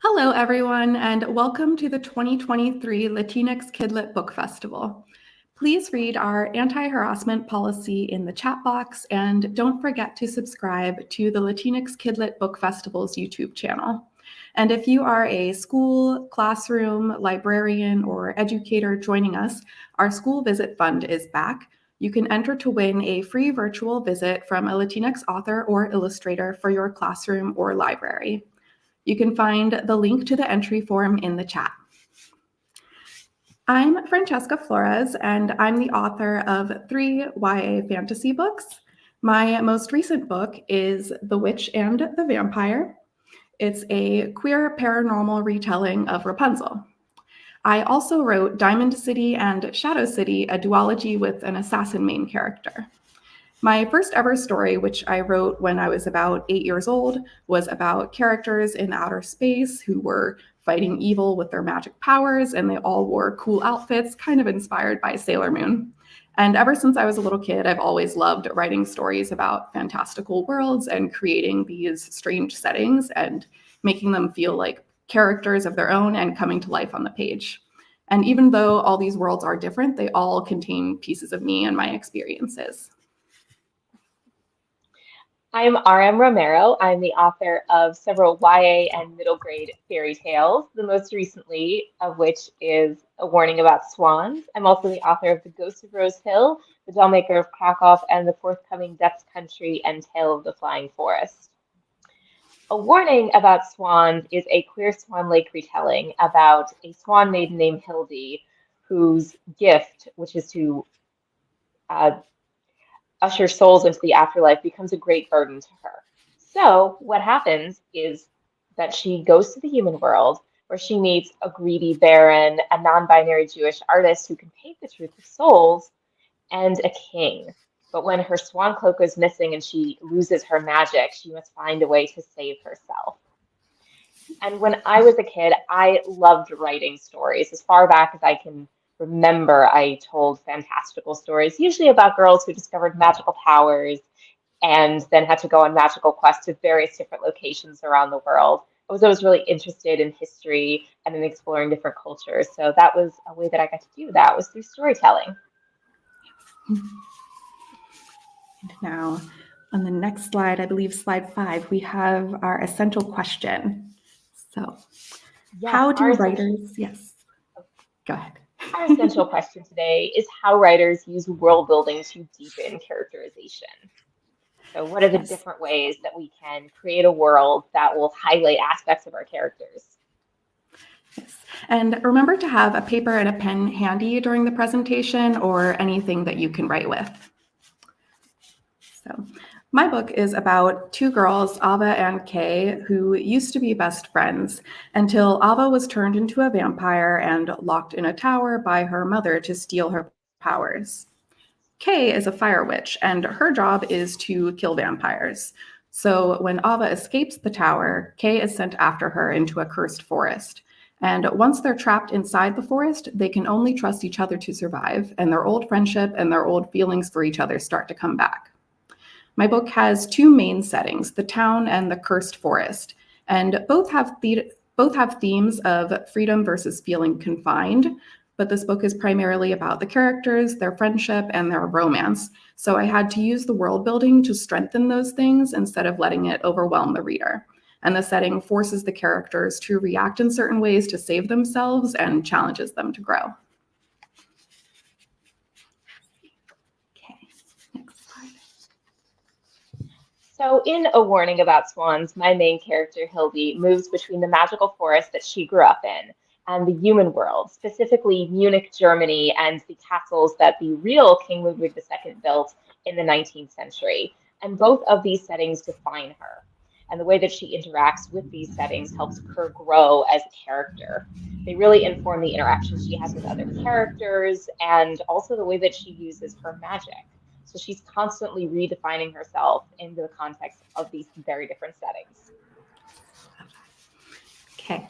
Hello, everyone, and welcome to the 2023 Latinx Kidlit Book Festival. Please read our anti-harassment policy in the chat box, and don't forget to subscribe to the Latinx Kidlit Book Festival's YouTube channel. And if you are a school, classroom, librarian, or educator joining us, our School Visit Fund is back. You can enter to win a free virtual visit from a Latinx author or illustrator for your classroom or library. You can find the link to the entry form in the chat. I'm Francesca Flores, and I'm the author of 3 YA fantasy books. My most recent book is The Witch and the Vampire. It's a queer paranormal retelling of Rapunzel. I also wrote Diamond City and Shadow City, a duology with an assassin main character. My first ever story, which I wrote when I was about 8 years old, was about characters in outer space who were fighting evil with their magic powers, and they all wore cool outfits, kind of inspired by Sailor Moon. And ever since I was a little kid, I've always loved writing stories about fantastical worlds and creating these strange settings and making them feel like characters of their own and coming to life on the page. And even though all these worlds are different, they all contain pieces of me and my experiences. I'm RM Romero. I'm the author of several YA and middle grade fairy tales, the most recently of which is A Warning About Swans. I'm also the author of The Ghost of Rose Hill, The Dollmaker of Krakow, and the forthcoming Death's Country and Tale of the Flying Forest. A Warning About Swans is a queer Swan Lake retelling about a swan maiden named Hildy, whose gift, which is to usher souls into the afterlife, becomes a great burden to her. So what happens is that she goes to the human world where she meets a greedy baron, a non-binary Jewish artist who can paint the truth of souls, and a king. But when her swan cloak is missing and she loses her magic, she must find a way to save herself. And when I was a kid, I loved writing stories. As far back as I can remember, I told fantastical stories, usually about girls who discovered magical powers and then had to go on magical quests to various different locations around the world. I was always really interested in history and in exploring different cultures. So that was a way that I got to do that, was through storytelling. And now on the next slide, I believe slide 5, we have our essential question. So how do writers, go ahead. Our essential question today is how writers use world building to deepen characterization. So what are the different ways that we can create a world that will highlight aspects of our characters? Yes. And remember to have a paper and a pen handy during the presentation or anything that you can write with. So My book is about two girls, Ava and Kay, who used to be best friends until Ava was turned into a vampire and locked in a tower by her mother to steal her powers. Kay is a fire witch, and her job is to kill vampires. So when Ava escapes the tower, Kay is sent after her into a cursed forest. And once they're trapped inside the forest, they can only trust each other to survive, and their old friendship and their old feelings for each other start to come back. My book has two main settings, the town and the cursed forest, and both have themes of freedom versus feeling confined, but this book is primarily about the characters, their friendship, and their romance. So I had to use the world building to strengthen those things instead of letting it overwhelm the reader. And the setting forces the characters to react in certain ways to save themselves and challenges them to grow. Okay, next slide. So in A Warning About Swans, my main character, Hildy, moves between the magical forest that she grew up in and the human world, specifically Munich, Germany, and the castles that the real King Ludwig II built in the 19th century. And both of these settings define her. And the way that she interacts with these settings helps her grow as a character. They really inform the interactions she has with other characters and also the way that she uses her magic. So she's constantly redefining herself in the context of these very different settings. Okay.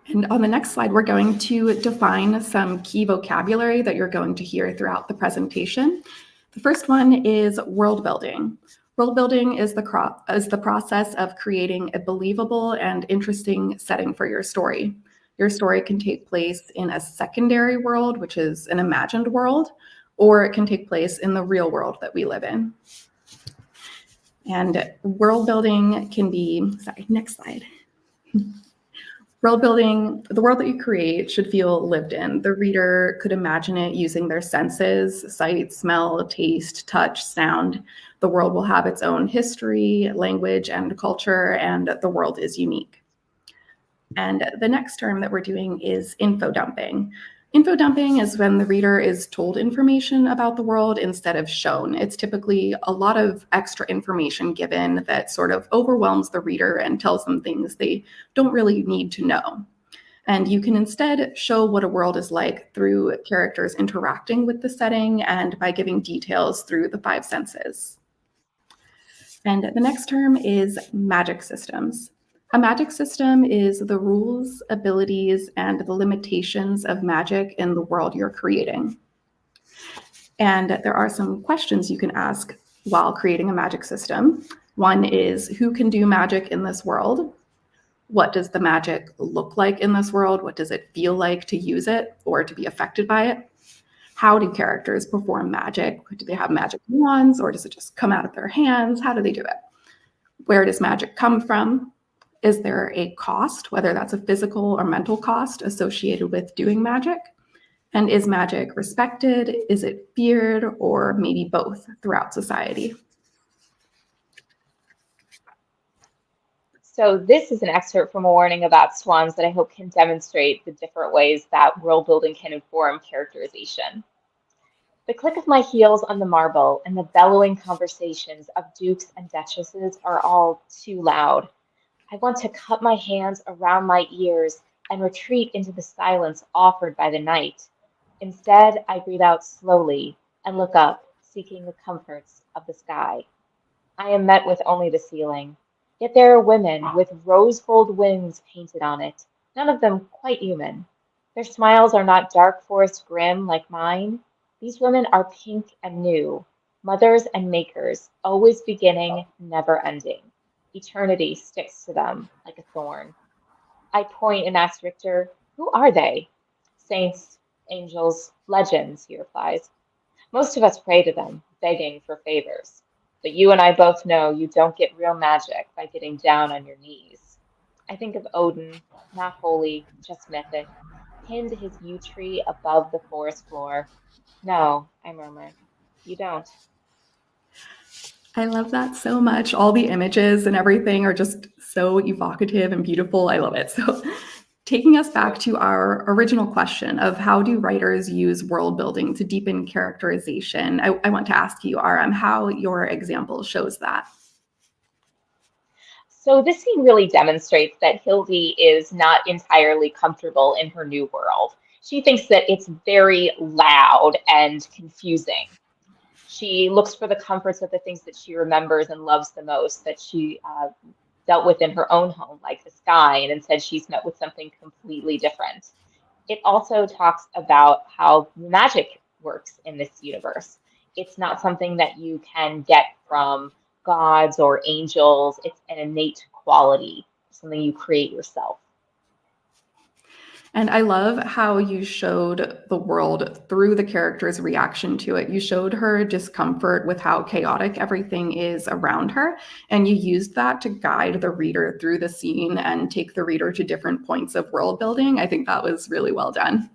And on the next slide, we're going to define some key vocabulary that you're going to hear throughout the presentation. The first one is world building. World building is the process of creating a believable and interesting setting for your story. Your story can take place in a secondary world, which is an imagined world, or it can take place in the real world that we live in. And world building can be, next slide. World building, the world that you create should feel lived in. The reader could imagine it using their senses, sight, smell, taste, touch, sound. The world will have its own history, language, and culture, and the world is unique. And the next term that we're doing is info dumping. Info dumping is when the reader is told information about the world instead of shown. It's typically a lot of extra information given that sort of overwhelms the reader and tells them things they don't really need to know. And you can instead show what a world is like through characters interacting with the setting and by giving details through the five senses. And the next term is magic systems. A magic system is the rules, abilities, and the limitations of magic in the world you're creating. And there are some questions you can ask while creating a magic system. One is, who can do magic in this world? What does the magic look like in this world? What does it feel like to use it or to be affected by it? How do characters perform magic? Do they have magic wands, or does it just come out of their hands? How do they do it? Where does magic come from? Is there a cost, whether that's a physical or mental cost associated with doing magic? And is magic respected? Is it feared, or maybe both throughout society? So this is an excerpt from A Warning About Swans that I hope can demonstrate the different ways that world building can inform characterization. The click of my heels on the marble and the bellowing conversations of dukes and duchesses are all too loud. I want to cup my hands around my ears and retreat into the silence offered by the night. Instead, I breathe out slowly and look up, seeking the comforts of the sky. I am met with only the ceiling. Yet there are women with rose gold wings painted on it, none of them quite human. Their smiles are not dark forest grim like mine. These women are pink and new, mothers and makers, always beginning, never ending. Eternity sticks to them like a thorn. I point and ask Richter, who are they? Saints, angels, legends, he replies. Most of us pray to them, begging for favors. But you and I both know you don't get real magic by getting down on your knees. I think of Odin, not holy, just mythic, pinned his yew tree above the forest floor. No, I murmur, you don't. I love that so much. All the images and everything are just so evocative and beautiful. I love it. So taking us back to our original question of how do writers use world building to deepen characterization, I want to ask you, RM, how your example shows that. So this scene really demonstrates that Hildy is not entirely comfortable in her new world. She thinks that it's very loud and confusing. She looks for the comforts of the things that she remembers and loves the most, that she dealt with in her own home, like the sky, and instead she's met with something completely different. It also talks about how magic works in this universe. It's not something that you can get from gods or angels. It's an innate quality, something you create yourself. And I love how you showed the world through the character's reaction to it. You showed her discomfort with how chaotic everything is around her, and you used that to guide the reader through the scene and take the reader to different points of world building. I think that was really well done.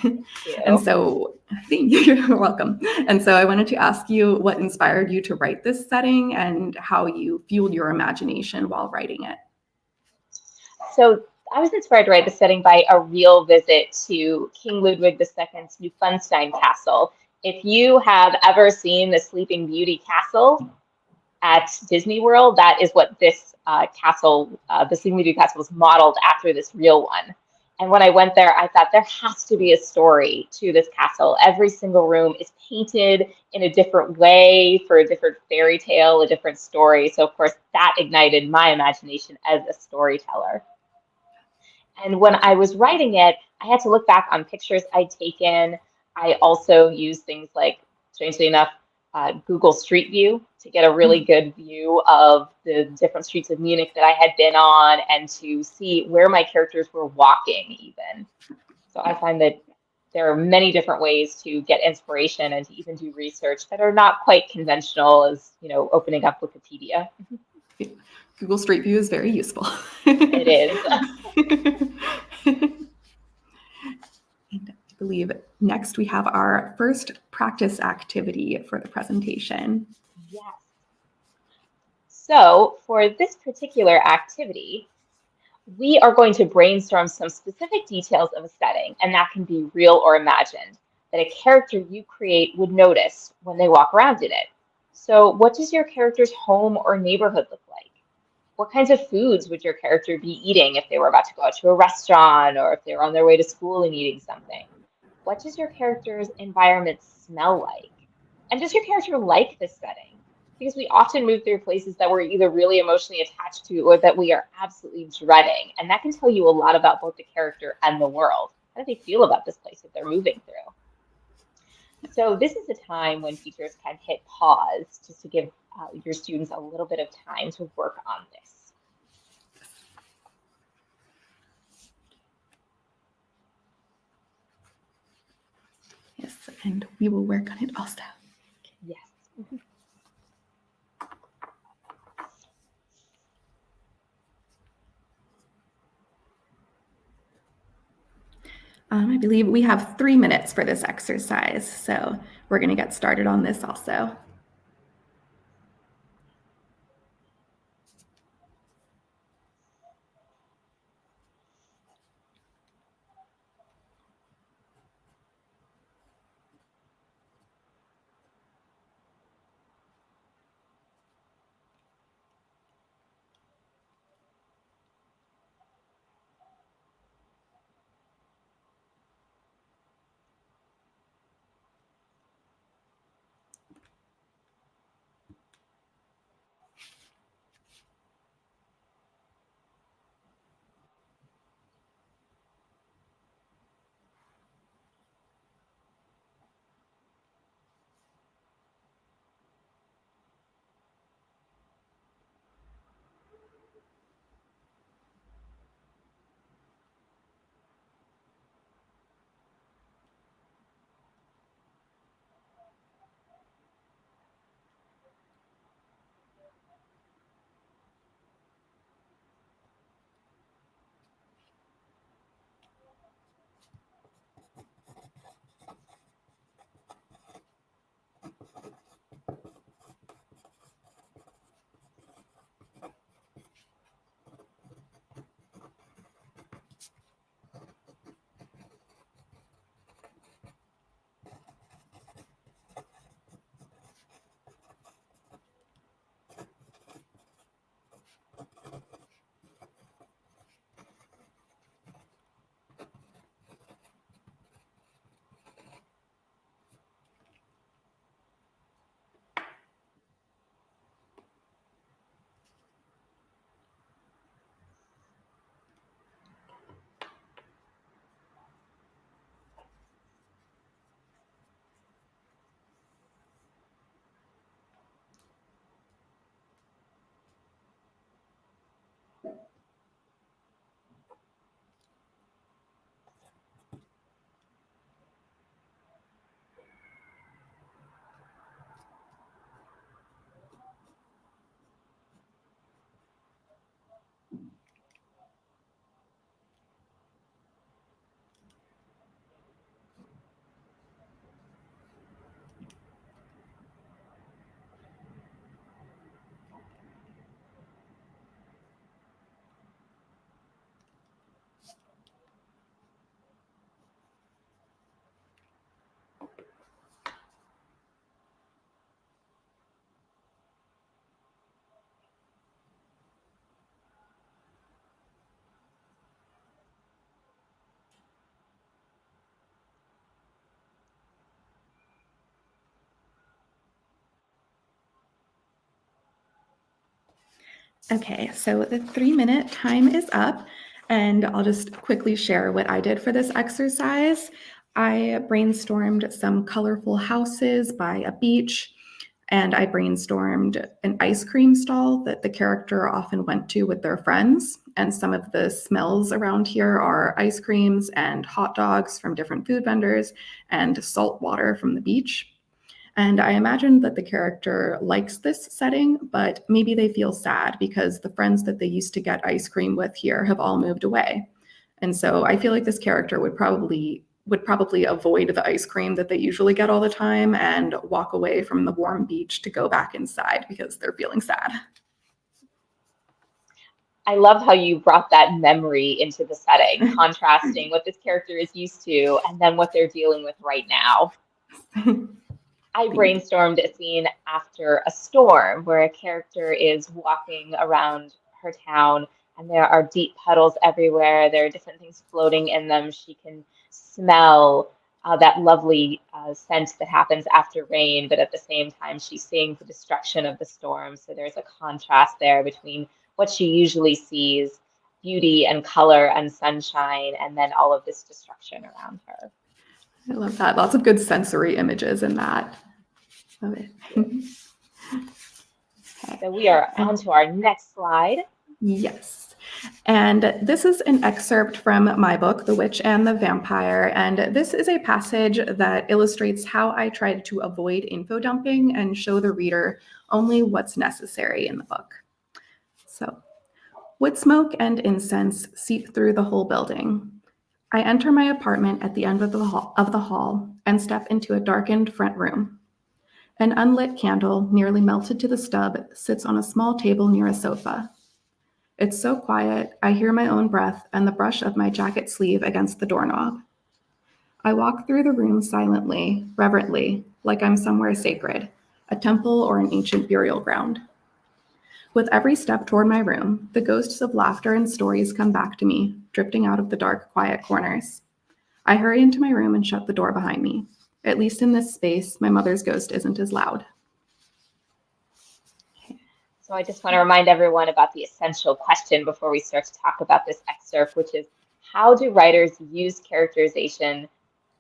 And so, thank you. You're welcome. And so I wanted to ask you what inspired you to write this setting and how you fueled your imagination while writing it. So I was inspired to write the setting by a real visit to King Ludwig II's Neuschwanstein Castle. If you have ever seen the Sleeping Beauty Castle at Disney World, that is what this castle, the Sleeping Beauty Castle, was modeled after this real one. And when I went there, I thought there has to be a story to this castle. Every single room is painted in a different way for a different fairy tale, a different story. So, of course, that ignited my imagination as a storyteller. And when I was writing it, I had to look back on pictures I'd taken. I also used things like, strangely enough, Google Street View to get a really good view of the different streets of Munich that I had been on and to see where my characters were walking even. So I find that there are many different ways to get inspiration and to even do research that are not quite conventional as, you know, opening up Wikipedia. Google Street View is very useful. It is. And I believe next we have our first practice activity for the presentation. Yes. So for this particular activity, we are going to brainstorm some specific details of a setting, and that can be real or imagined, that a character you create would notice when they walk around in it. So what does your character's home or neighborhood look like? What kinds of foods would your character be eating if they were about to go out to a restaurant or if they were on their way to school and eating something? What does your character's environment smell like? And does your character like this setting? Because we often move through places that we're either really emotionally attached to or that we are absolutely dreading. And that can tell you a lot about both the character and the world. How do they feel about this place that they're moving through? So this is a time when teachers can hit pause just to give your students a little bit of time to work on this. Yes, and we will work on it also. Yes. I believe we have 3 minutes for this exercise, so we're going to get started on this also. Okay, so the 3-minute time is up, and I'll just quickly share what I did for this exercise. I brainstormed some colorful houses by a beach, and I brainstormed an ice cream stall that the character often went to with their friends. And some of the smells around here are ice creams and hot dogs from different food vendors and salt water from the beach. And I imagine that the character likes this setting, but maybe they feel sad because the friends that they used to get ice cream with here have all moved away. And so I feel like this character would probably avoid the ice cream that they usually get all the time and walk away from the warm beach to go back inside because they're feeling sad. I love how you brought that memory into the setting, contrasting what this character is used to and then what they're dealing with right now. I brainstormed a scene after a storm where a character is walking around her town and there are deep puddles everywhere. There are different things floating in them. She can smell that lovely scent that happens after rain, but at the same time, she's seeing the destruction of the storm. So there's a contrast there between what she usually sees, beauty and color and sunshine, and then all of this destruction around her. I love that. Lots of good sensory images in that. Love it. Okay. So we are on to our next slide. Yes. And this is an excerpt from my book, The Witch and the Vampire. And this is a passage that illustrates how I tried to avoid info dumping and show the reader only what's necessary in the book. So, wood smoke and incense seep through the whole building. I enter my apartment at the end of the hall and step into a darkened front room. An unlit candle, nearly melted to the stub, sits on a small table near a sofa. It's so quiet, I hear my own breath and the brush of my jacket sleeve against the doorknob. I walk through the room silently, reverently, like I'm somewhere sacred, a temple or an ancient burial ground. With every step toward my room, the ghosts of laughter and stories come back to me, drifting out of the dark, quiet corners. I hurry into my room and shut the door behind me. At least in this space, my mother's ghost isn't as loud. So I just want to remind everyone about the essential question before we start to talk about this excerpt, which is how do writers use characterization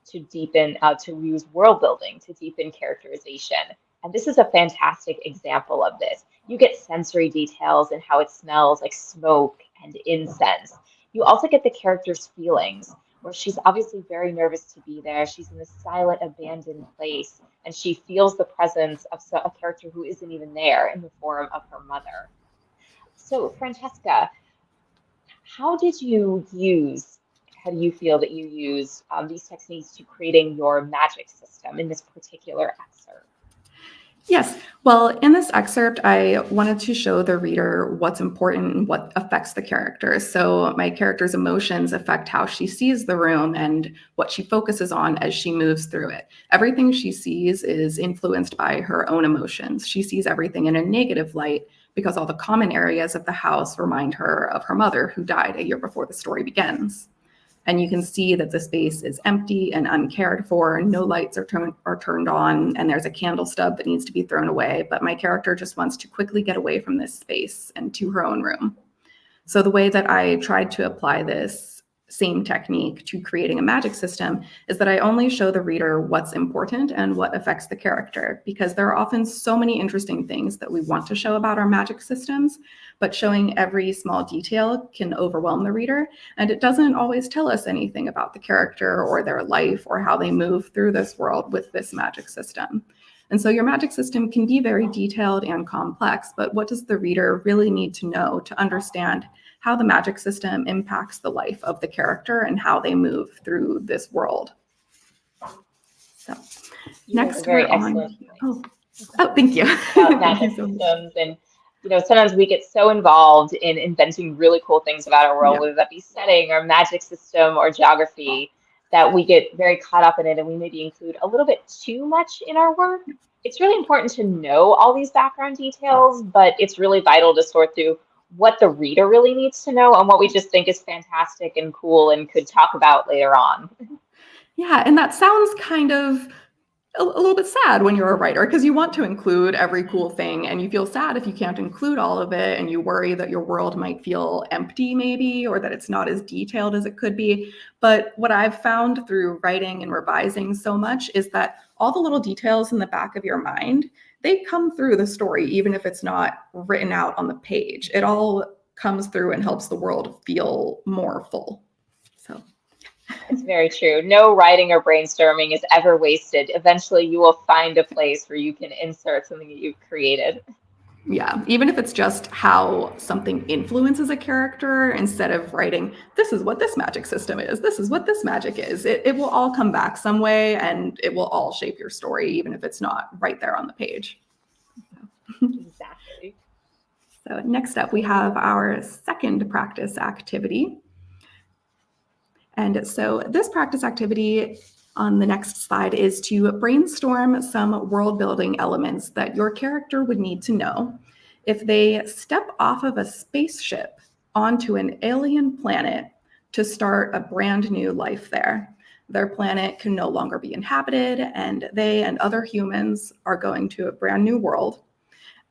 to deepen, to use world building to deepen characterization? And this is a fantastic example of this. You get sensory details and how it smells like smoke and incense. You also get the character's feelings, where she's obviously very nervous to be there. She's in this silent, abandoned place, and she feels the presence of a character who isn't even there in the form of her mother. So, Francesca, how do you feel that you use these techniques to creating your magic system in this particular excerpt? Yes. Well, in this excerpt, I wanted to show the reader what's important and what affects the character. So my character's emotions affect how she sees the room and what she focuses on as she moves through it. Everything she sees is influenced by her own emotions. She sees everything in a negative light because all the common areas of the house remind her of her mother, who died a year before the story begins. And you can see that the space is empty and uncared for. No lights are turned on, and there's a candle stub that needs to be thrown away. But my character just wants to quickly get away from this space and to her own room. So the way that I tried to apply this same technique to creating a magic system is that I only show the reader what's important and what affects the character, because there are often so many interesting things that we want to show about our magic systems, but showing every small detail can overwhelm the reader, and it doesn't always tell us anything about the character or their life or how they move through this world with this magic system. And so your magic system can be very detailed and complex, but what does the reader really need to know to understand how the magic system impacts the life of the character and how they move through this world? So next very we're on. excellent. Thank you. About magic systems, and sometimes we get so involved in inventing really cool things about our world, whether that be setting or magic system or geography, that we get very caught up in it and we maybe include a little bit too much in our work. It's really important to know all these background details, but it's really vital to sort through what the reader really needs to know and what we just think is fantastic and cool and could talk about later on. Yeah, and that sounds kind of a little bit sad when you're a writer because you want to include every cool thing and you feel sad if you can't include all of it, and you worry that your world might feel empty maybe, or that it's not as detailed as it could be. But what I've found through writing and revising so much is that all the little details in the back of your mind, they come through the story even if it's not written out on the page. It all comes through and helps the world feel more full. So it's very true. No writing or brainstorming is ever wasted. Eventually, you will find a place where you can insert something that you've created. yeah, even if it's just how something influences a character, instead of writing, this is what this magic system is, this is what this magic is, it will all come back some way and it will all shape your story, even if it's not right there on the page. Exactly. So next up, we have our second practice activity. And so this practice activity on the next slide is to brainstorm some world building elements that your character would need to know if they step off of a spaceship onto an alien planet to start a brand new life there. Their planet can no longer be inhabited, and they and other humans are going to a brand new world.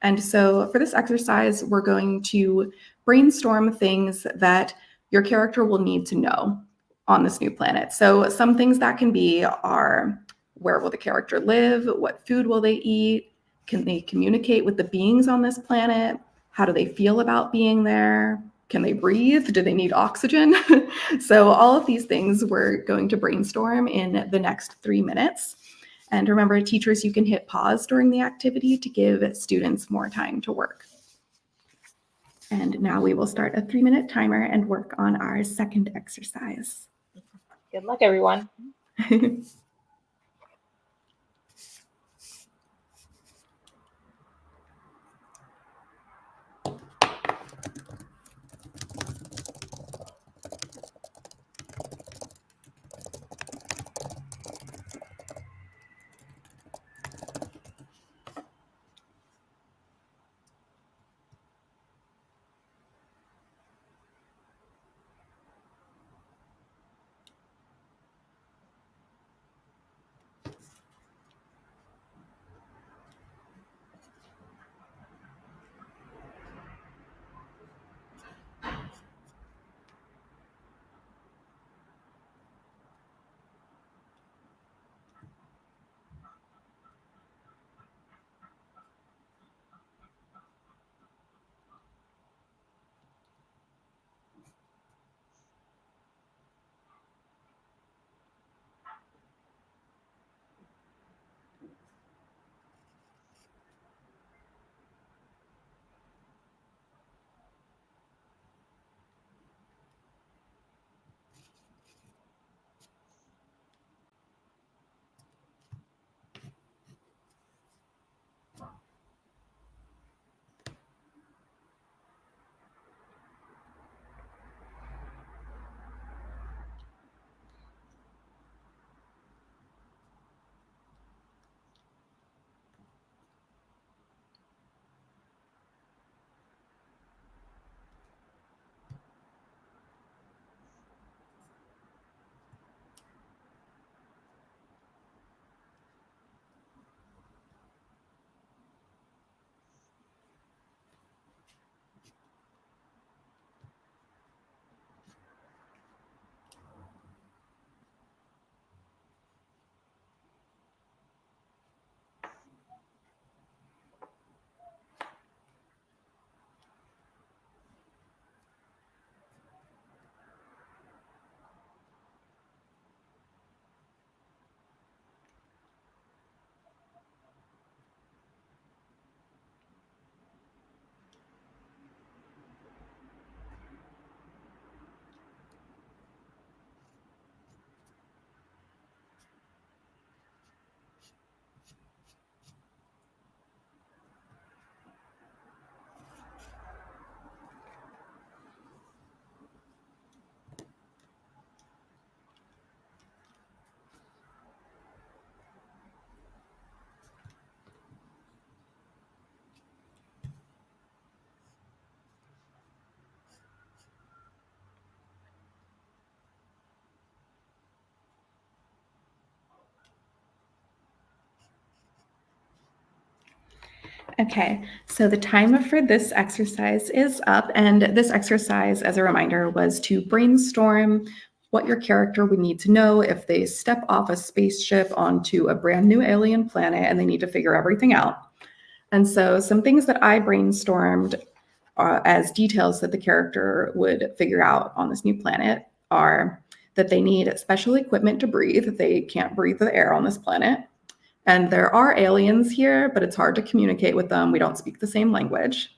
And so for this exercise, we're going to brainstorm things that your character will need to know on this new planet. So some things that can be are, where will the character live? What food will they eat? Can they communicate with the beings on this planet? How do they feel about being there? Can they breathe? Do they need oxygen? So all of these things we're going to brainstorm in the next 3 minutes. And remember, teachers, you can hit pause during the activity to give students more time to work. And now we will start a 3-minute timer and work on our second exercise. Good luck, everyone. Okay, so the time for this exercise is up, and this exercise, as a reminder, was to brainstorm what your character would need to know if they step off a spaceship onto a brand new alien planet and they need to figure everything out. And so some things that I brainstormed as details that the character would figure out on this new planet are that they need special equipment to breathe. They can't breathe the air on this planet. And there are aliens here, but it's hard to communicate with them. We don't speak the same language.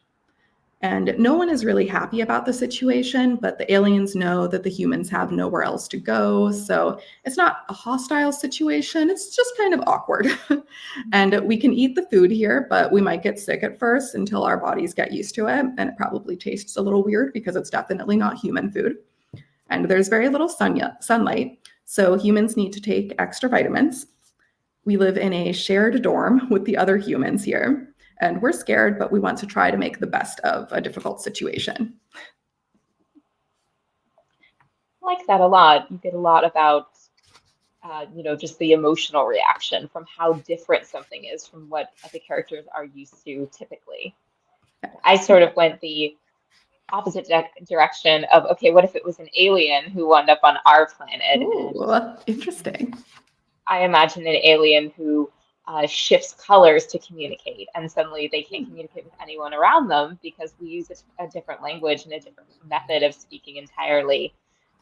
And no one is really happy about the situation, but the aliens know that the humans have nowhere else to go. So it's not a hostile situation. It's just kind of awkward. And we can eat the food here, but we might get sick at first until our bodies get used to it. And it probably tastes a little weird because it's definitely not human food. And there's very little sunlight. So humans need to take extra vitamins. We live in a shared dorm with the other humans here, and we're scared, but we want to try to make the best of a difficult situation. I like that a lot. You get a lot about, just the emotional reaction from how different something is from what the characters are used to typically. I sort of went the opposite direction of, okay, what if it was an alien who wound up on our planet? Ooh, interesting. I imagine an alien who shifts colors to communicate, and suddenly they can't communicate with anyone around them because we use a different language and a different method of speaking entirely.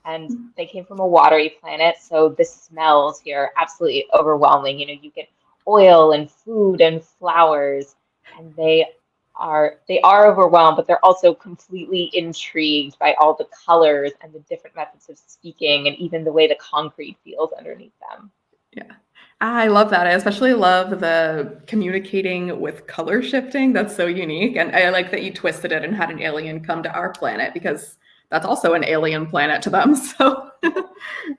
And they came from a watery planet, so the smells here are absolutely overwhelming. You get oil and food and flowers, and they are overwhelmed, but they're also completely intrigued by all the colors and the different methods of speaking, and even the way the concrete feels underneath them. Yeah, I love that. I especially love the communicating with color shifting. That's so unique. And I like that you twisted it and had an alien come to our planet because that's also an alien planet to them. So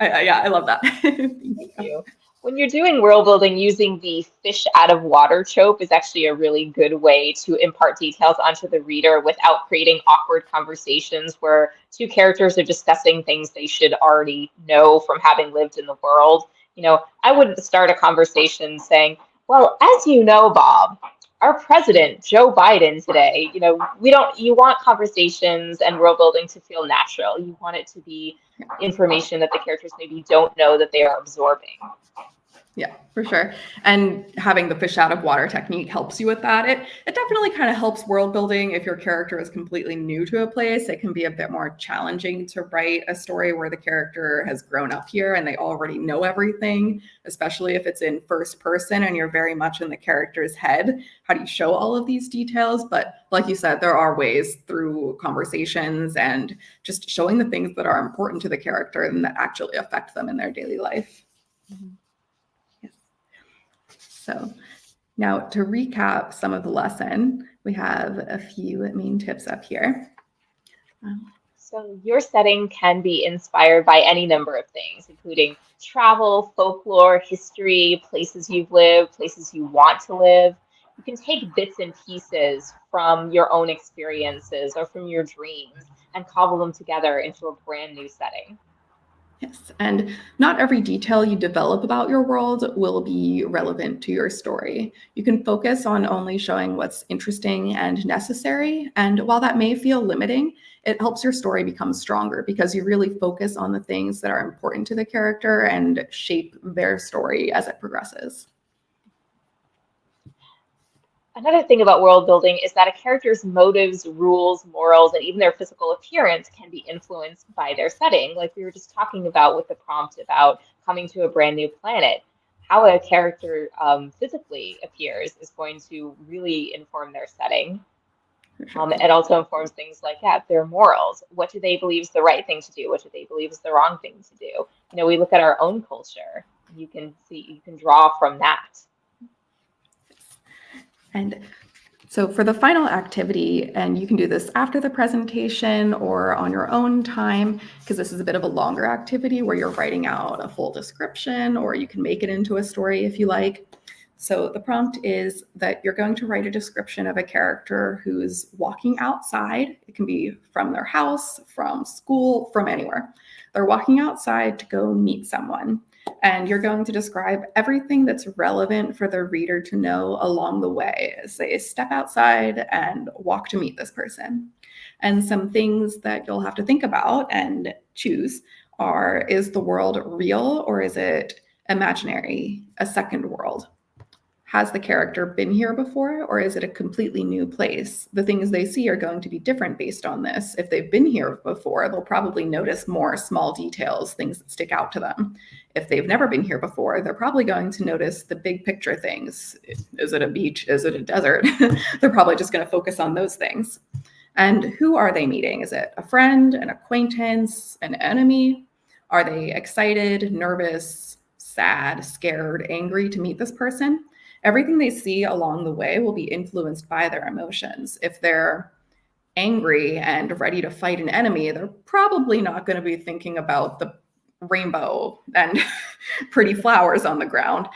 I love that. Thank you. When you're doing world building, using the fish out of water trope is actually a really good way to impart details onto the reader without creating awkward conversations where two characters are discussing things they should already know from having lived in the world. I wouldn't start a conversation saying, well, as you know, Bob, our president, Joe Biden today, you want conversations and world building to feel natural. You want it to be information that the characters maybe don't know that they are absorbing. Yeah, for sure. And having the fish out of water technique helps you with that. It definitely kind of helps world building. If your character is completely new to a place, it can be a bit more challenging to write a story where the character has grown up here and they already know everything, especially if it's in first person and you're very much in the character's head. How do you show all of these details? But like you said, there are ways through conversations and just showing the things that are important to the character and that actually affect them in their daily life. Mm-hmm. So now to recap some of the lesson, we have a few main tips up here. So your setting can be inspired by any number of things, including travel, folklore, history, places you've lived, places you want to live. You can take bits and pieces from your own experiences or from your dreams and cobble them together into a brand new setting. Yes, and not every detail you develop about your world will be relevant to your story. You can focus on only showing what's interesting and necessary, and while that may feel limiting, it helps your story become stronger because you really focus on the things that are important to the character and shape their story as it progresses. Another thing about world building is that a character's motives, rules, morals, and even their physical appearance can be influenced by their setting. Like we were just talking about with the prompt about coming to a brand new planet. How a character physically appears is going to really inform their setting. It also informs things like their morals. What do they believe is the right thing to do? What do they believe is the wrong thing to do? We look at our own culture. You can draw from that. And so for the final activity, and you can do this after the presentation or on your own time, because this is a bit of a longer activity where you're writing out a full description, or you can make it into a story if you like. So the prompt is that you're going to write a description of a character who's walking outside. It can be from their house, from school, from anywhere. They're walking outside to go meet someone. And you're going to describe everything that's relevant for the reader to know along the way as they step outside and walk to meet this person. And some things that you'll have to think about and choose are, is the world real or is it imaginary, a second world? Has the character been here before or is it a completely new place? The things they see are going to be different based on this. If they've been here before, they'll probably notice more small details, things that stick out to them. If they've never been here before, they're probably going to notice the big picture things. Is it a beach? Is it a desert? They're probably just going to focus on those things. And who are they meeting? Is it a friend, an acquaintance, an enemy? Are they excited, nervous, sad, scared, angry to meet this person? Everything they see along the way will be influenced by their emotions. If they're angry and ready to fight an enemy, they're probably not going to be thinking about the rainbow and pretty flowers on the ground.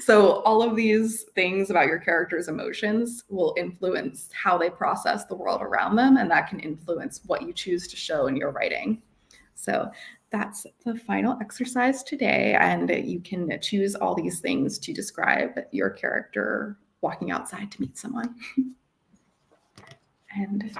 So all of these things about your character's emotions will influence how they process the world around them, and that can influence what you choose to show in your writing. So that's the final exercise today, and you can choose all these things to describe your character walking outside to meet someone. And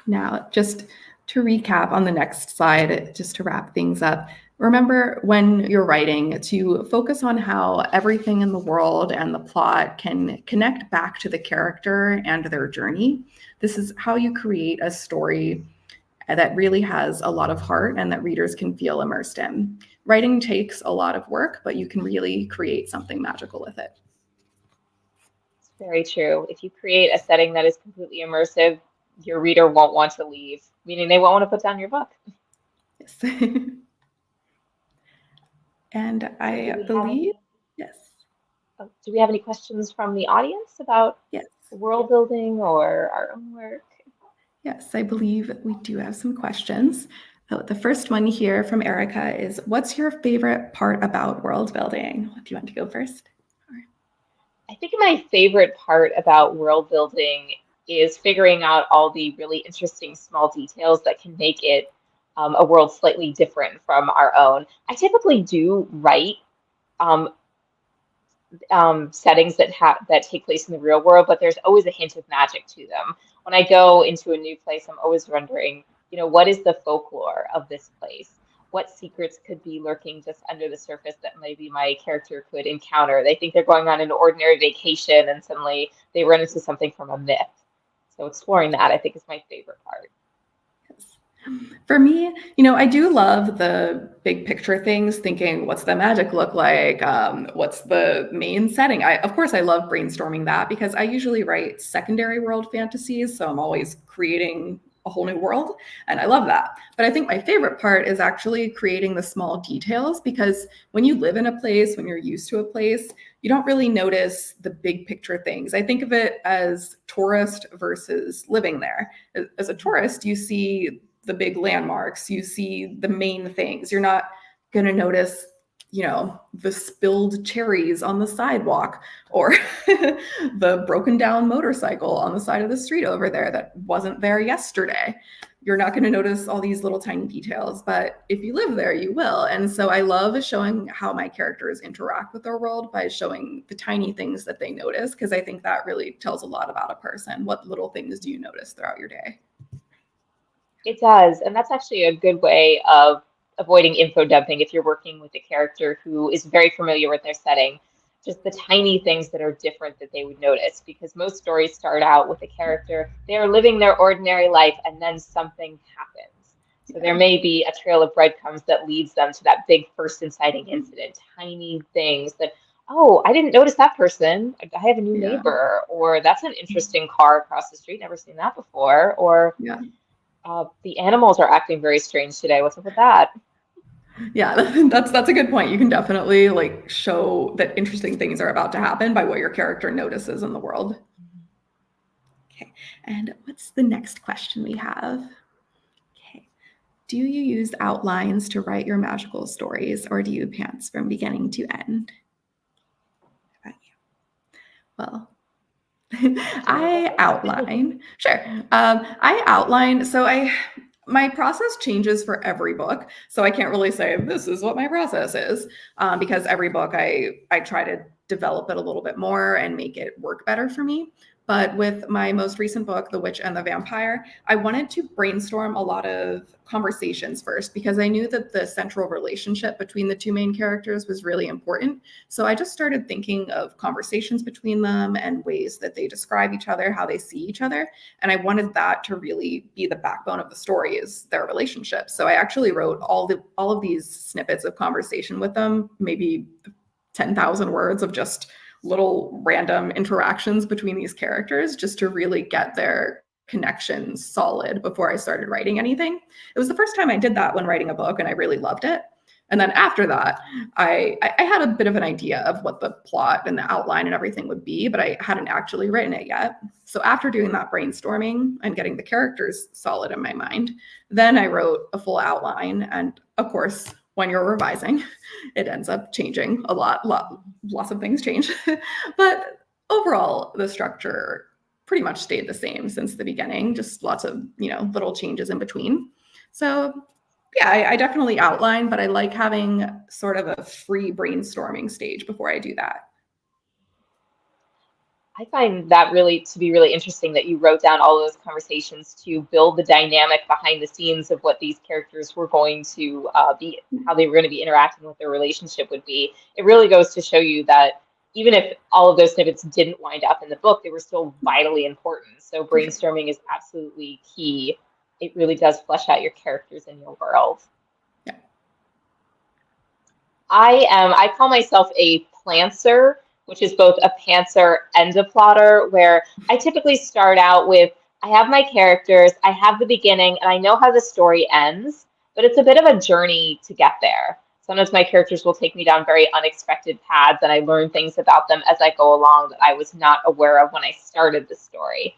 now, just to recap on the next slide, just to wrap things up, remember when you're writing to focus on how everything in the world and the plot can connect back to the character and their journey. This is how you create a story that really has a lot of heart and that readers can feel immersed in. Writing takes a lot of work, but you can really create something magical with it. It's very true. If you create a setting that is completely immersive, your reader won't want to leave, meaning they won't want to put down your book. Yes. And I believe, yes. Oh, do we have any questions from the audience about yes. world building or our own work? Yes, I believe we do have some questions. The first one here from Erica is, what's your favorite part about world building? Do you want to go first? I think my favorite part about world building is figuring out all the really interesting small details that can make it a world slightly different from our own. I typically do write settings that take place in the real world, but there's always a hint of magic to them. When I go into a new place, I'm always wondering, what is the folklore of this place? What secrets could be lurking just under the surface that maybe my character could encounter? They think they're going on an ordinary vacation and suddenly they run into something from a myth. So exploring that, I think, is my favorite part. For me, I do love the big picture things, thinking, what's the magic look like? What's the main setting? Of course, I love brainstorming that because I usually write secondary world fantasies. So I'm always creating a whole new world. And I love that. But I think my favorite part is actually creating the small details, because when you live in a place, when you're used to a place, you don't really notice the big picture things. I think of it as tourist versus living there. As a tourist, you see the big landmarks, you see the main things. You're not going to notice, the spilled cherries on the sidewalk or the broken down motorcycle on the side of the street over there that wasn't there yesterday. You're not going to notice all these little tiny details, but if you live there, you will. And so I love showing how my characters interact with their world by showing the tiny things that they notice, because I think that really tells a lot about a person. What little things do you notice throughout your day? It does, and that's actually a good way of avoiding info dumping if you're working with a character who is very familiar with their setting. Just the tiny things that are different that they would notice, because most stories start out with a character, they are living their ordinary life, and then something happens. So there may be a trail of breadcrumbs that leads them to that big first inciting incident, tiny things that, oh, I didn't notice that person. I have a new neighbor, or that's an interesting car across the street, never seen that before, or the animals are acting very strange today. What's up with that? Yeah, that's a good point. You can definitely show that interesting things are about to happen by what your character notices in the world. Okay, and what's the next question we have? Okay, do you use outlines to write your magical stories, or do you pants from beginning to end? How about you? Well, I outline. Sure. I outline. So my process changes for every book. So I can't really say this is what my process is, because every book I try to develop it a little bit more and make it work better for me. But with my most recent book, The Witch and the Vampire, I wanted to brainstorm a lot of conversations first because I knew that the central relationship between the two main characters was really important. So I just started thinking of conversations between them and ways that they describe each other, how they see each other. And I wanted that to really be the backbone of the story, is their relationship. So I actually wrote all of these snippets of conversation with them, maybe 10,000 words of just little random interactions between these characters, just to really get their connections solid before I started writing anything. It was the first time I did that when writing a book, and I really loved it. And then after that, I had a bit of an idea of what the plot and the outline and everything would be, but I hadn't actually written it yet. So after doing that brainstorming and getting the characters solid in my mind, then I wrote a full outline. And of course, when you're revising, it ends up changing a lot. Lots of things change. But overall, the structure pretty much stayed the same since the beginning, just lots of, little changes in between. So yeah, I definitely outline, but I like having sort of a free brainstorming stage before I do that. I find that really to be really interesting that you wrote down all those conversations to build the dynamic behind the scenes of what these characters were going to be, how they were going to be interacting, what their relationship would be. It really goes to show you that even if all of those snippets didn't wind up in the book, they were still vitally important. So brainstorming is absolutely key. It really does flesh out your characters in your world. Yeah. I call myself a plantser, which is both a pantser and a plotter, where I typically start out with, I have my characters, I have the beginning, and I know how the story ends, but it's a bit of a journey to get there. Sometimes my characters will take me down very unexpected paths, and I learn things about them as I go along that I was not aware of when I started the story.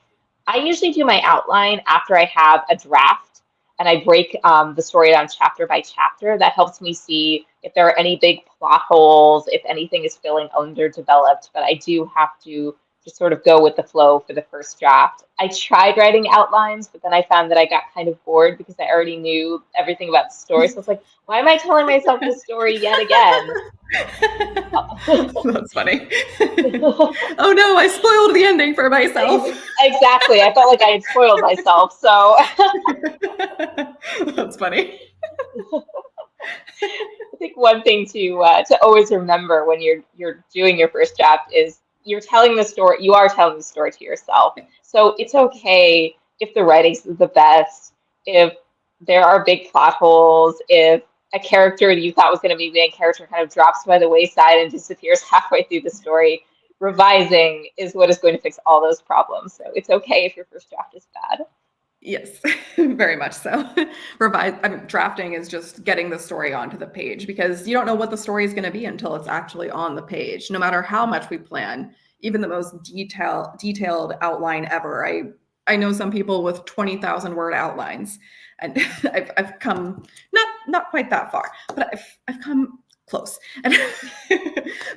I usually do my outline after I have a draft, and I break the story down chapter by chapter. That helps me see if there are any big plot holes, if anything is feeling underdeveloped, but I do have to just sort of go with the flow for the first draft. I tried writing outlines, but then I found that I got kind of bored because I already knew everything about the story. So it's like, why am I telling myself this story yet again? That's funny. Oh no, I spoiled the ending for myself. Exactly. I felt like I had spoiled myself. So that's funny. I think one thing to always remember when you're doing your first draft is you're telling the story. You are telling the story to yourself. So it's okay if the writing's the best, if there are big plot holes, if a character you thought was going to be the main character kind of drops by the wayside and disappears halfway through the story. Revising is what is going to fix all those problems. So it's okay if your first draft is bad. Yes, very much so. Drafting is just getting the story onto the page, because you don't know what the story is going to be until it's actually on the page. No matter how much we plan, even the most detailed outline ever. I know some people with 20,000 word outlines, and I've come not quite that far, but I've come close.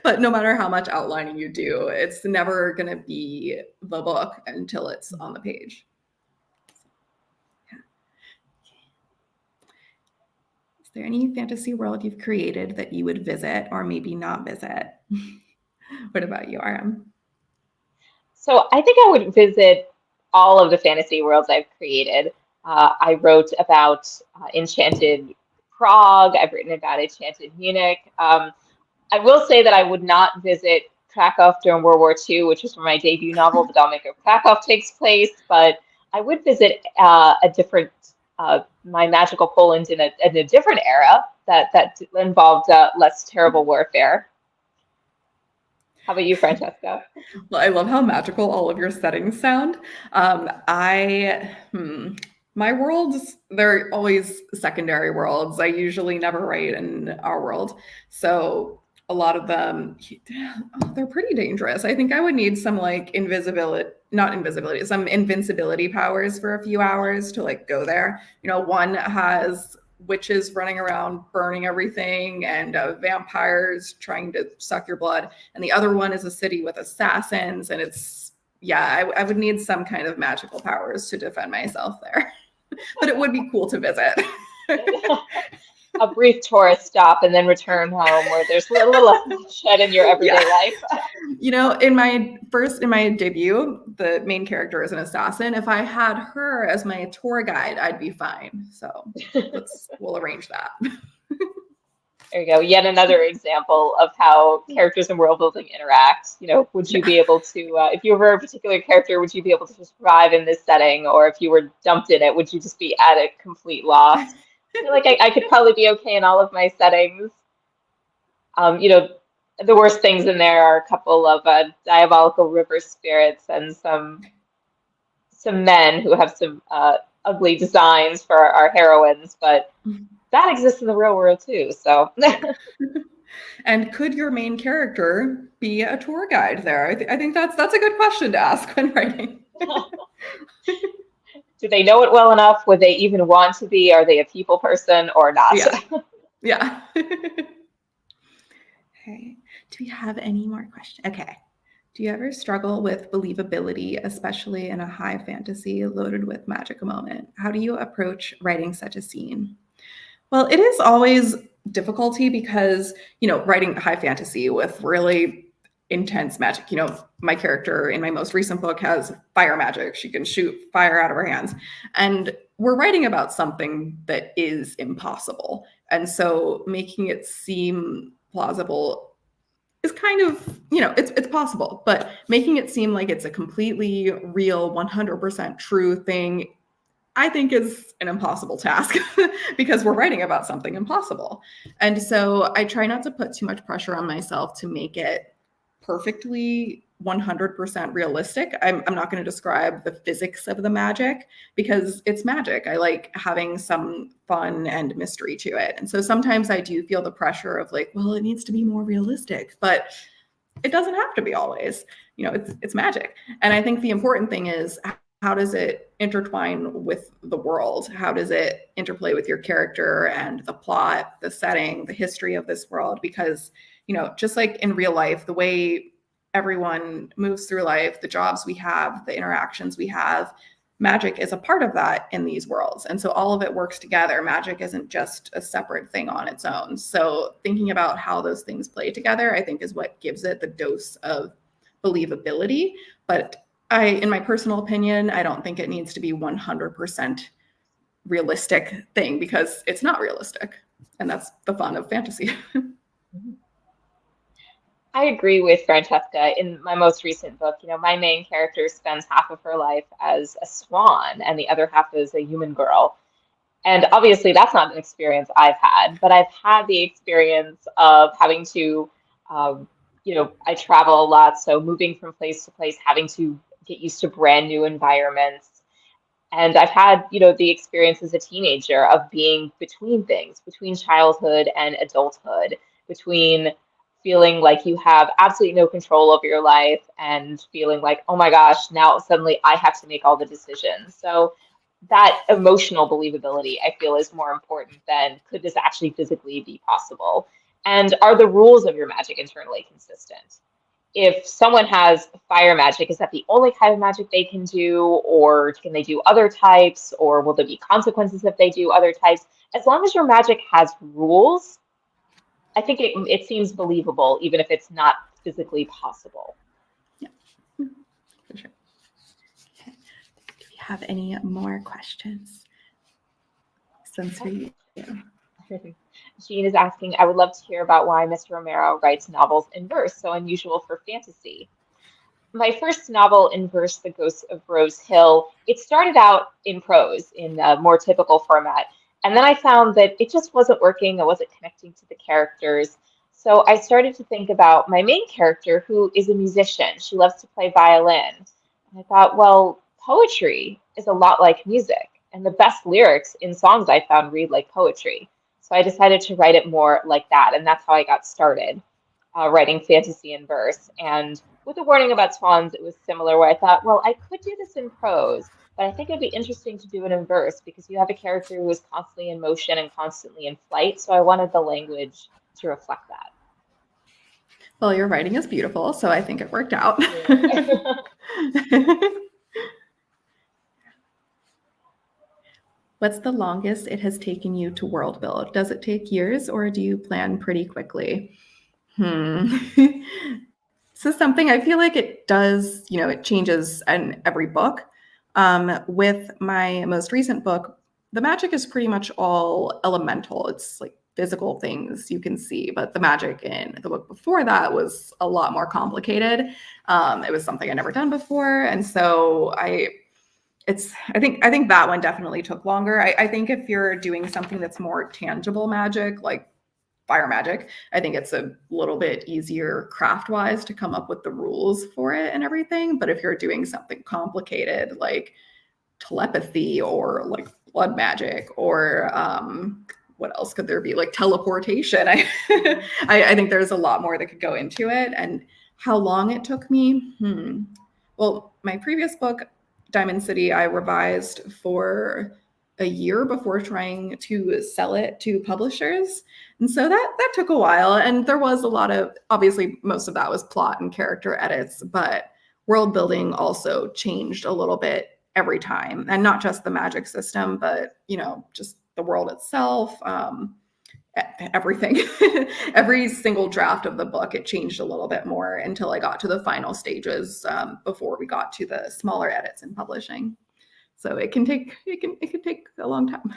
But no matter how much outlining you do, it's never going to be the book until it's on the page. Is there any fantasy world you've created that you would visit or maybe not visit? What about you, RM? So I think I would visit all of the fantasy worlds I've created. I wrote about Enchanted Prague. I've written about Enchanted Munich. I will say that I would not visit Krakow during World War II, which is where my debut novel, The Dollmaker of Krakow, takes place. But I would visit a different, my magical Poland in a different era that involved less terrible warfare. How about you, Francesca? Well, I love how magical all of your settings sound. My worlds, they're always secondary worlds. I usually never write in our world. So a lot of them, they're pretty dangerous. I think I would need some some invincibility powers for a few hours to go there. One has witches running around burning everything and vampires trying to suck your blood, and the other one is a city with assassins, and I would need some kind of magical powers to defend myself there. but it would be cool to visit. A brief tourist stop and then return home where there's a little less bloodshed in your everyday life. You know, in my debut, the main character is an assassin. If I had her as my tour guide, I'd be fine. So we'll arrange that. There you go. Yet another example of how characters and world building interact. You know, would you be able to, if you were a particular character, would you be able to survive in this setting? Or if you were dumped in it, would you just be at a complete loss? I feel like I could probably be okay in all of my settings. You know, the worst things in there are a couple of diabolical river spirits and some men who have some ugly designs for our heroines, but that exists in the real world too. So, and could your main character be a tour guide there? I think that's a good question to ask when writing. Do they know it well enough? Would they even want to be? Are they a people person or not? Yeah. Okay. Do we have any more questions? Okay. Do you ever struggle with believability, especially in a high fantasy loaded with magic moment? How do you approach writing such a scene? Well, it is always difficulty because, you know, writing high fantasy with really intense magic, you know, my character in my most recent book has fire magic. She can shoot fire out of her hands. And we're writing about something that is impossible. And so making it seem plausible is kind of, you know, it's possible, but making it seem like it's a completely real, 100% true thing, I think is an impossible task because we're writing about something impossible. And so I try not to put too much pressure on myself to make it perfectly 100% realistic. I'm not going to describe the physics of the magic because it's magic. I like having some fun and mystery to it. And so sometimes I do feel the pressure of like, well, it needs to be more realistic, but it doesn't have to be always. You know, it's magic. And I think the important thing is, how does it intertwine with the world? How does it interplay with your character and the plot, the setting, the history of this world? Because, you know, just like in real life, the way everyone moves through life, the jobs we have, the interactions we have, magic is a part of that in these worlds. And so all of it works together. Magic isn't just a separate thing on its own. So thinking about how those things play together, I think, is what gives it the dose of believability. But in my personal opinion, I don't think it needs to be 100% realistic thing because it's not realistic. And that's the fun of fantasy. I agree with Francesca. In my most recent book, you know, my main character spends half of her life as a swan and the other half is a human girl. And obviously that's not an experience I've had, but I've had the experience of having to, you know, I travel a lot. So moving from place to place, having to get used to brand new environments. And I've had, you know, the experience as a teenager of being between things, between childhood and adulthood, between feeling like you have absolutely no control over your life and feeling like, oh my gosh, now suddenly I have to make all the decisions. So that emotional believability, I feel, is more important than could this actually physically be possible? And are the rules of your magic internally consistent? If someone has fire magic, is that the only kind of magic they can do, or can they do other types, or will there be consequences if they do other types? As long as your magic has rules, I think it seems believable, even if it's not physically possible. Yeah, for sure. Okay. Do we have any more questions? Since we Jean is asking, I would love to hear about why Mr. Romero writes novels in verse, so unusual for fantasy. My first novel in verse, The Ghost of Rose Hill, it started out in prose, in a more typical format. And then I found that it just wasn't working. I wasn't connecting to the characters. So I started to think about my main character, who is a musician. She loves to play violin. And I thought, well, poetry is a lot like music. And the best lyrics in songs I found read like poetry. So I decided to write it more like that. And that's how I got started writing fantasy in verse. And with the Warning About Swans, it was similar, where I thought, well, I could do this in prose, but I think it'd be interesting to do it in verse because you have a character who is constantly in motion and constantly in flight. So I wanted the language to reflect that. Well, your writing is beautiful, so I think it worked out. What's the longest it has taken you to world build? Does it take years or do you plan pretty quickly? This is something I feel like it does, it changes in every book. With my most recent book, the magic is pretty much all elemental. It's like physical things you can see, but the magic in the book before that was a lot more complicated. It was something I'd never done before. And so I think that one definitely took longer. I think if you're doing something that's more tangible magic, like fire magic, I think it's a little bit easier craft wise to come up with the rules for it and everything. But if you're doing something complicated like telepathy or like blood magic or what else could there be, like teleportation, I think there's a lot more that could go into it. And how long it took me, well, my previous book, Diamond City, I revised for a year before trying to sell it to publishers. And so that took a while. And there was a lot of, obviously, most of that was plot and character edits, but world building also changed a little bit every time. And not just the magic system, but, just the world itself, everything. Every single draft of the book, it changed a little bit more until I got to the final stages before we got to the smaller edits in publishing. So it can take a long time.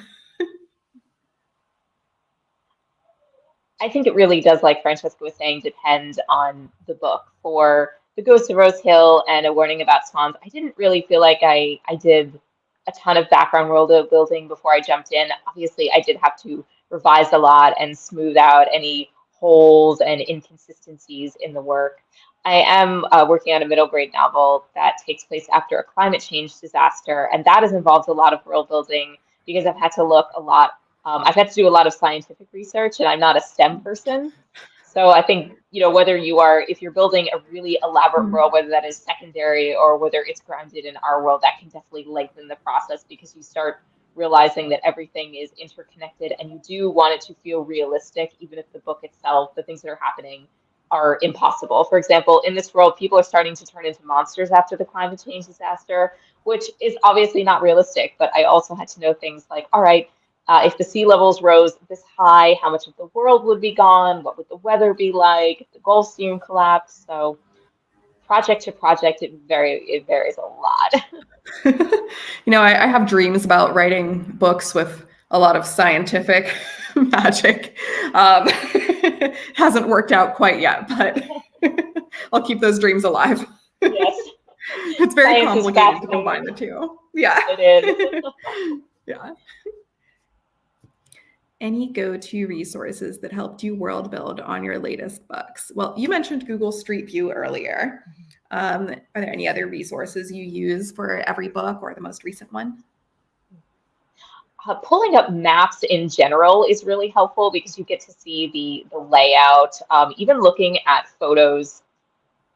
I think it really does, like Francesca was saying, depend on the book. For The Ghost of Rose Hill and A Warning About Swans, I didn't really feel like I did a ton of background world building before I jumped in. Obviously, I did have to revise a lot and smooth out any holes and inconsistencies in the work. I am working on a middle grade novel that takes place after a climate change disaster, and that has involved a lot of world building because I've had to look a lot. I've had to do a lot of scientific research, and I'm not a STEM person. So I think, if you're building a really elaborate world, whether that is secondary or whether it's grounded in our world, that can definitely lengthen the process because you start realizing that everything is interconnected and you do want it to feel realistic, even if the book itself, the things that are happening are impossible. For example, in this world, people are starting to turn into monsters after the climate change disaster, which is obviously not realistic. But I also had to know things like, all right, if the sea levels rose this high, how much of the world would be gone? What would the weather be like if the Gulf Stream collapsed? So project to project, it varies a lot. I have dreams about writing books with a lot of scientific magic. Hasn't worked out quite yet, but I'll keep those dreams alive. Yes. It's very complicated to combine the two. Yeah. It is. Yeah. Any go-to resources that helped you world build on your latest books? Well, you mentioned Google Street View earlier. Are there any other resources you use for every book or the most recent one? Pulling up maps in general is really helpful because you get to see the layout. Even looking at photos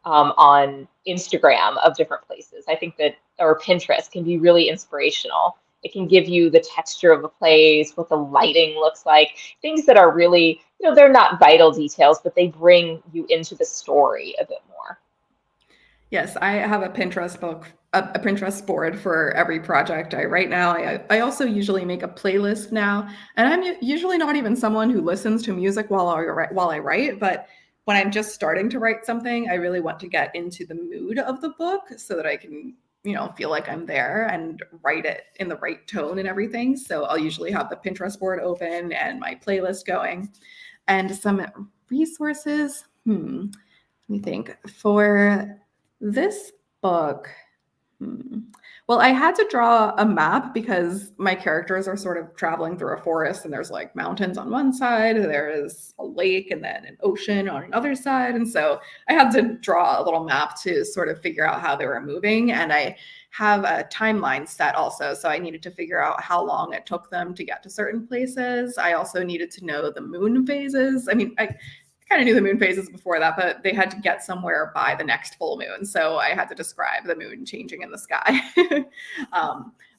on Instagram of different places, I think that, or Pinterest, can be really inspirational. It can give you the texture of a place, what the lighting looks like, things that are really, they're not vital details, but they bring you into the story a bit more. Yes, I have a Pinterest board for every project I write now. I also usually make a playlist now, and I'm usually not even someone who listens to music while I write, but when I'm just starting to write something, I really want to get into the mood of the book so that I can, feel like I'm there and write it in the right tone and everything. So I'll usually have the Pinterest board open and my playlist going. And some resources, let me think. For this book, well, I had to draw a map because my characters are sort of traveling through a forest and there's like mountains on one side, there is a lake and then an ocean on another side. And so I had to draw a little map to sort of figure out how they were moving. And I have a timeline set also. So I needed to figure out how long it took them to get to certain places. I also needed to know the moon phases. I mean, I kind of knew the moon phases before that, but they had to get somewhere by the next full moon. So I had to describe the moon changing in the sky.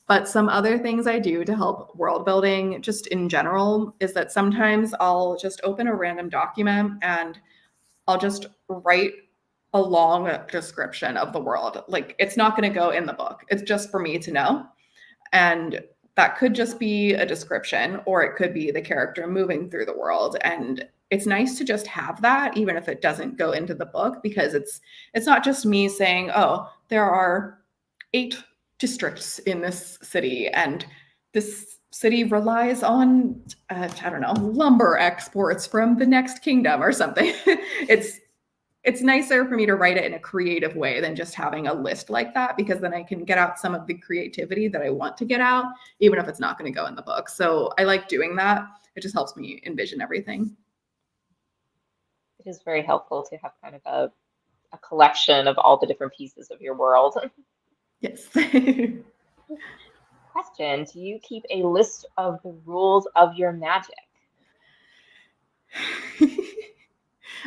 But some other things I do to help world building just in general is that sometimes I'll just open a random document and I'll just write a long description of the world. Like it's not going to go in the book. It's just for me to know. And that could just be a description, or it could be the character moving through the world. And it's nice to just have that, even if it doesn't go into the book, because it's not just me saying, oh, there are 8 districts in this city, and this city relies on, I don't know, lumber exports from the next kingdom or something. It's nicer for me to write it in a creative way than just having a list like that, because then I can get out some of the creativity that I want to get out, even if it's not going to go in the book. So I like doing that. It just helps me envision everything. It is very helpful to have kind of a collection of all the different pieces of your world. Yes. Question, do you keep a list of the rules of your magic?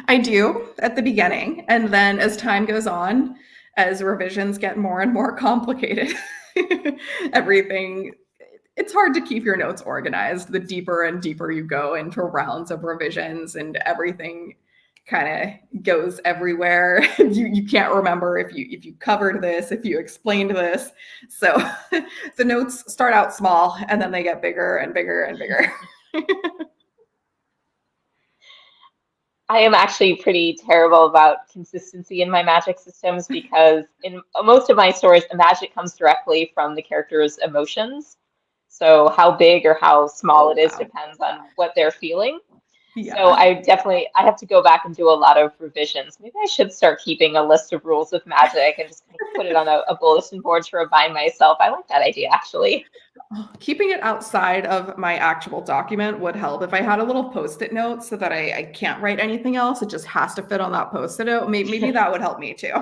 I do at the beginning. And then as time goes on, as revisions get more and more complicated, everything, it's hard to keep your notes organized. The deeper and deeper you go into rounds of revisions, and everything kind of goes everywhere. You can't remember if you covered this, if you explained this. So the notes start out small, and then they get bigger and bigger and bigger. I am actually pretty terrible about consistency in my magic systems, because in most of my stories, the magic comes directly from the character's emotions. So how big or how small it is depends on what they're feeling. Yeah. So I have to go back and do a lot of revisions. Maybe I should start keeping a list of rules of magic and just kind of put it on a bulletin board to remind myself. I like that idea, actually. Keeping it outside of my actual document would help. If I had a little Post-it note so that I can't write anything else, it just has to fit on that Post-it note, maybe that would help me too.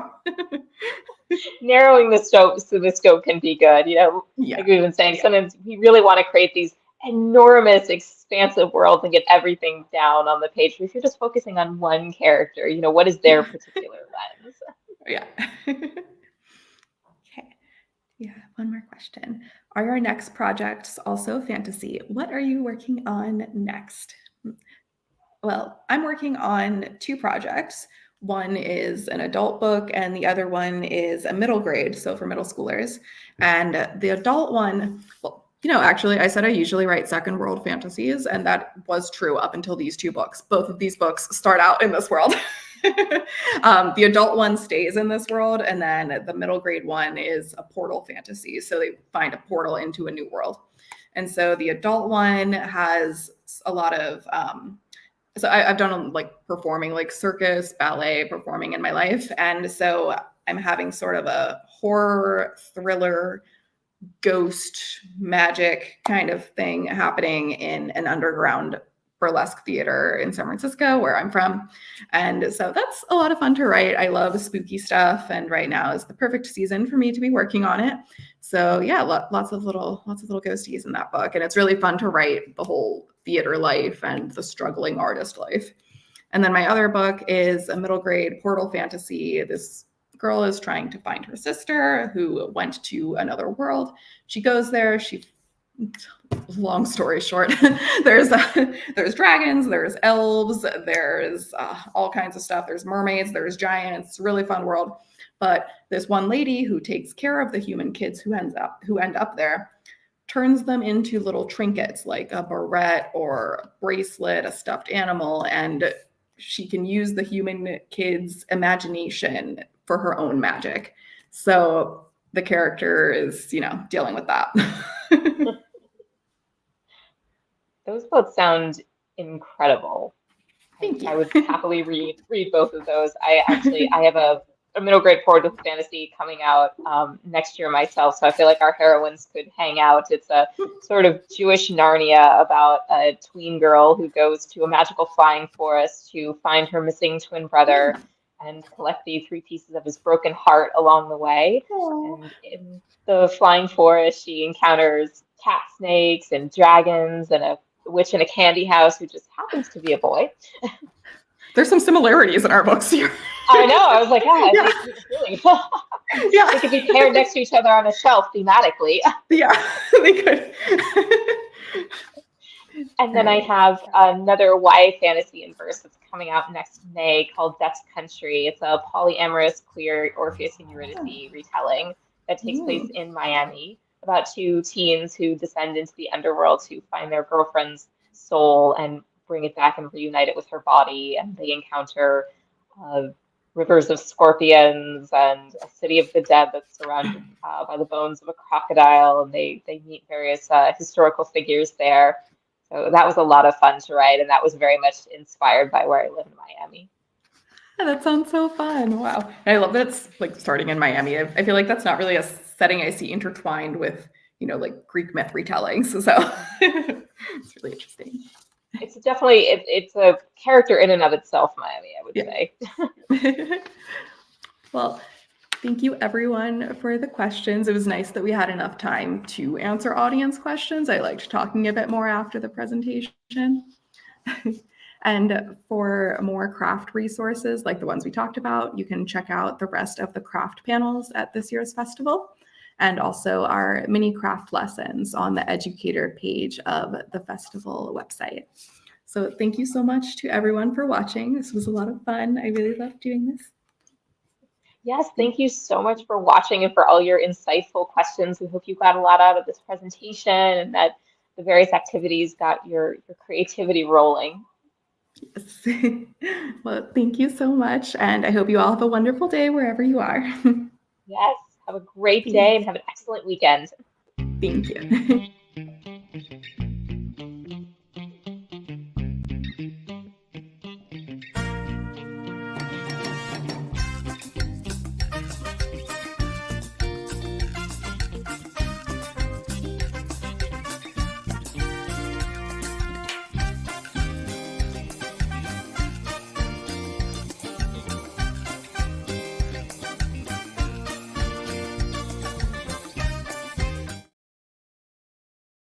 Narrowing the scope so the scope can be good. Yeah. Like we've been saying, sometimes we really want to create these enormous, expansive worlds and get everything down on the page. But if you're just focusing on one character, what is their particular lens? Yeah. Okay. Yeah, one more question. Are your next projects also fantasy? What are you working on next? Well, I'm working on 2 projects. One is an adult book, and the other one is a middle grade, so for middle schoolers. And the adult one, well, actually, I said I usually write second world fantasies, and that was true up until these 2 books. Both of these books start out in this world. The adult one stays in this world, and then the middle grade one is a portal fantasy. So they find a portal into a new world. And so the adult one has a lot of, so I've done like performing, like circus, ballet performing in my life. And so I'm having sort of a horror thriller ghost magic kind of thing happening in an underground burlesque theater in San Francisco, where I'm from. And so that's a lot of fun to write. I love spooky stuff, and right now is the perfect season for me to be working on it. So yeah, lots of little ghosties in that book, and it's really fun to write the whole theater life and the struggling artist life. And then my other book is a middle grade portal fantasy. This girl is trying to find her sister who went to another world. She goes there. Long story short, there's dragons, there's elves, there's all kinds of stuff. There's mermaids, there's giants. Really fun world. But this one lady who takes care of the human kids who end up there turns them into little trinkets, like a barrette or a bracelet, a stuffed animal, and she can use the human kids' imagination for her own magic. So the character is, dealing with that. Those both sound incredible. Thank you. I would happily read both of those. I have a middle grade portal fantasy coming out next year myself, so I feel like our heroines could hang out. It's a sort of Jewish Narnia about a tween girl who goes to a magical flying forest to find her missing twin brother and collect the 3 pieces of his broken heart along the way. Aww. And in the flying forest, she encounters cat snakes and dragons and a witch in a candy house who just happens to be a boy. There's some similarities in our books here. I know. I was like, really. Yeah. They could be paired next to each other on a shelf thematically. Yeah, they could. And then I have another YA fantasy in verse that's coming out next May called Death's Country. It's a polyamorous queer Orpheus and Eurydice retelling that takes place in Miami. about two teens who descend into the underworld to find their girlfriend's soul and bring it back and reunite it with her body. And they encounter uh, rivers of scorpions and a city of the dead that's surrounded by the bones of a crocodile. And they meet various historical figures there. So that was a lot of fun to write, and that was very much inspired by where I live in Miami. Yeah, that sounds so fun. Wow. And I love that it's like starting in Miami. I feel like that's not really a setting I see intertwined with, like Greek myth retellings. So it's really interesting. It's definitely, it's a character in and of itself, Miami, I would say. Well, thank you everyone for the questions. It was nice that we had enough time to answer audience questions. I liked talking a bit more after the presentation. And for more craft resources like the ones we talked about, you can check out the rest of the craft panels at this year's festival, and also our mini craft lessons on the educator page of the festival website. So thank you so much to everyone for watching. This was a lot of fun. I really loved doing this. Yes, thank you so much for watching and for all your insightful questions. We hope you got a lot out of this presentation and that the various activities got your creativity rolling. Yes. Well, thank you so much. And I hope you all have a wonderful day wherever you are. Yes, have a great day and have an excellent weekend. Thank you.